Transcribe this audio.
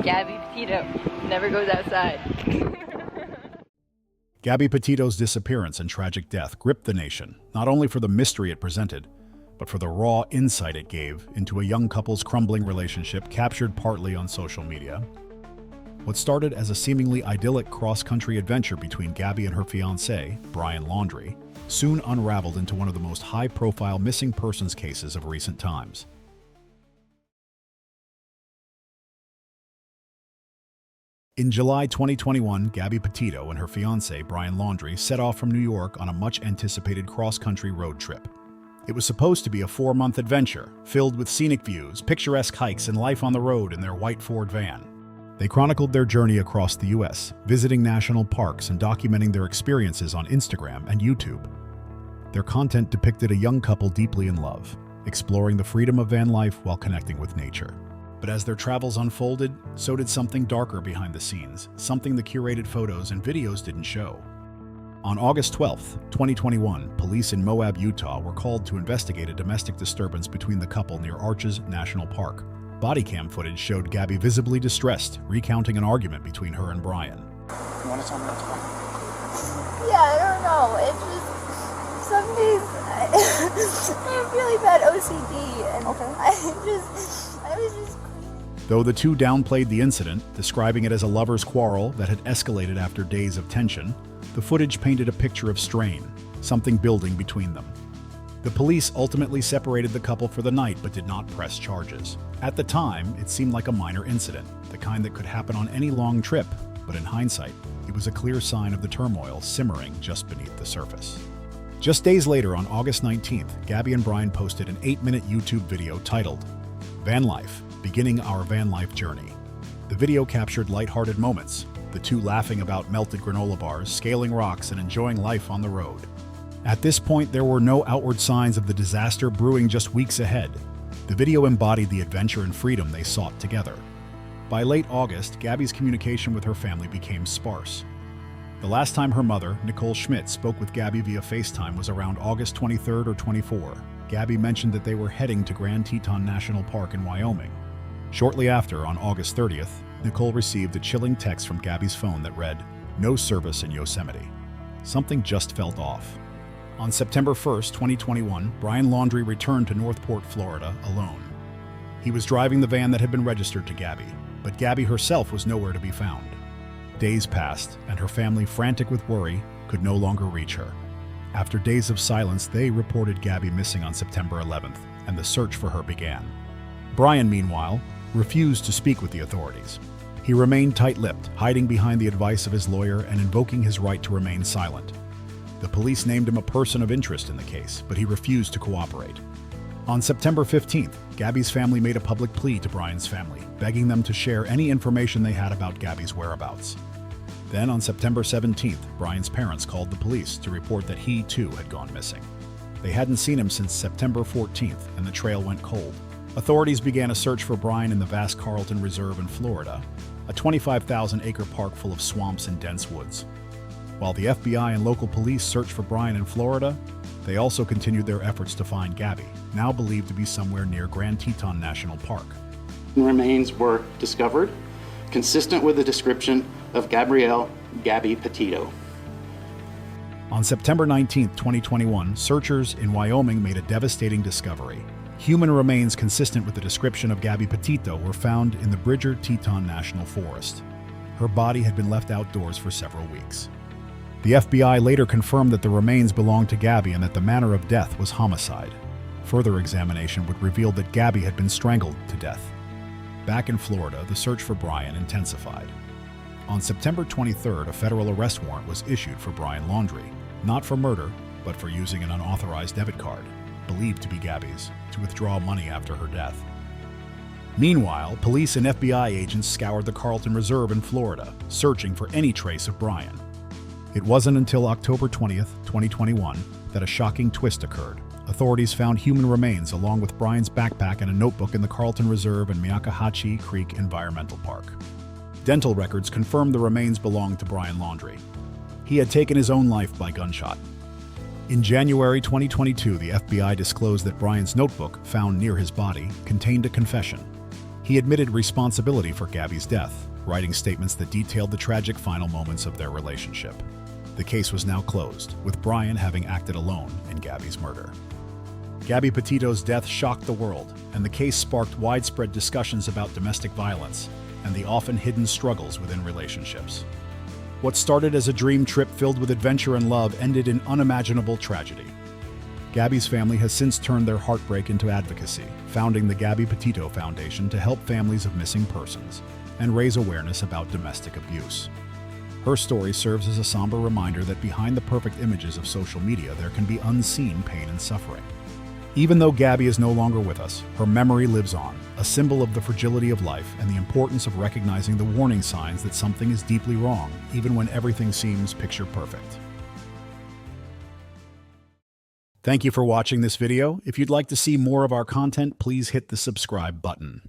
Gabby Petito never goes outside. Gabby Petito's disappearance and tragic death gripped the nation, not only for the mystery it presented, but for the raw insight it gave into a young couple's crumbling relationship captured partly on social media. What started as a seemingly idyllic cross-country adventure between Gabby and her fiancé, Brian Laundrie, soon unraveled into one of the most high-profile missing persons cases of recent times. In July 2021, Gabby Petito and her fiancé, Brian Laundrie, set off from New York on a much-anticipated cross-country road trip. It was supposed to be a 4-month adventure, filled with scenic views, picturesque hikes, and life on the road in their white Ford van. They chronicled their journey across the U.S., visiting national parks and documenting their experiences on Instagram and YouTube. Their content depicted a young couple deeply in love, exploring the freedom of van life while connecting with nature. But as their travels unfolded, so did something darker behind the scenes, something the curated photos and videos didn't show. On August 12, 2021, police in Moab, Utah were called to investigate a domestic disturbance between the couple near Arches National Park. Body cam footage showed Gabby visibly distressed, recounting an argument between her and Brian. You want to tell me what's wrong? Yeah, I don't know. It's just, some days I have really bad OCD, and Okay. I was just Though the two downplayed the incident, describing it as a lover's quarrel that had escalated after days of tension, the footage painted a picture of strain, something building between them. The police ultimately separated the couple for the night but did not press charges. At the time, it seemed like a minor incident, the kind that could happen on any long trip, but in hindsight, it was a clear sign of the turmoil simmering just beneath the surface. Just days later, on August 19th, Gabby and Brian posted an 8-minute YouTube video titled, "Van Life, Beginning Our Van Life Journey." The video captured lighthearted moments, the two laughing about melted granola bars, scaling rocks, and enjoying life on the road. At this point, there were no outward signs of the disaster brewing just weeks ahead. The video embodied the adventure and freedom they sought together. By late August, Gabby's communication with her family became sparse. The last time her mother, Nicole Schmidt, spoke with Gabby via FaceTime was around August 23rd or 24. Gabby mentioned that they were heading to Grand Teton National Park in Wyoming. Shortly after, on August 30th, Nicole received a chilling text from Gabby's phone that read, "No service in Yosemite." Something just felt off. On September 1st, 2021, Brian Laundrie returned to Northport, Florida, alone. He was driving the van that had been registered to Gabby, but Gabby herself was nowhere to be found. Days passed, and her family, frantic with worry, could no longer reach her. After days of silence, they reported Gabby missing on September 11th, and the search for her began. Brian, meanwhile, refused to speak with the authorities. He remained tight-lipped, hiding behind the advice of his lawyer and invoking his right to remain silent. The police named him a person of interest in the case, but he refused to cooperate. On September 15th, Gabby's family made a public plea to Brian's family, begging them to share any information they had about Gabby's whereabouts. Then on September 17th, Brian's parents called the police to report that he, too, had gone missing. They hadn't seen him since September 14th, and the trail went cold. Authorities began a search for Brian in the vast Carlton Reserve in Florida, a 25,000-acre park full of swamps and dense woods. While the FBI and local police searched for Brian in Florida, they also continued their efforts to find Gabby, now believed to be somewhere near Grand Teton National Park. Remains were discovered, consistent with the description of Gabby Petito. On September 19, 2021, searchers in Wyoming made a devastating discovery. Human remains consistent with the description of Gabby Petito were found in the Bridger Teton National Forest. Her body had been left outdoors for several weeks. The FBI later confirmed that the remains belonged to Gabby and that the manner of death was homicide. Further examination would reveal that Gabby had been strangled to death. Back in Florida, the search for Brian intensified. On September 23rd, a federal arrest warrant was issued for Brian Laundrie, not for murder, but for using an unauthorized debit card, believed to be Gabby's, to withdraw money after her death. Meanwhile, police and FBI agents scoured the Carlton Reserve in Florida, searching for any trace of Brian. It wasn't until October 20th, 2021, that a shocking twist occurred. Authorities found human remains along with Brian's backpack and a notebook in the Carlton Reserve and Miakahatchee Creek Environmental Park. Dental records confirmed the remains belonged to Brian Laundrie. He had taken his own life by gunshot. In January 2022, the FBI disclosed that Brian's notebook, found near his body, contained a confession. He admitted responsibility for Gabby's death, writing statements that detailed the tragic final moments of their relationship. The case was now closed, with Brian having acted alone in Gabby's murder. Gabby Petito's death shocked the world, and the case sparked widespread discussions about domestic violence and the often hidden struggles within relationships. What started as a dream trip filled with adventure and love ended in unimaginable tragedy. Gabby's family has since turned their heartbreak into advocacy, founding the Gabby Petito Foundation to help families of missing persons and raise awareness about domestic abuse. Her story serves as a somber reminder that behind the perfect images of social media, there can be unseen pain and suffering. Even though Gabby is no longer with us, her memory lives on, a symbol of the fragility of life and the importance of recognizing the warning signs that something is deeply wrong, even when everything seems picture perfect. Thank you for watching this video. If you'd like to see more of our content, please hit the subscribe button.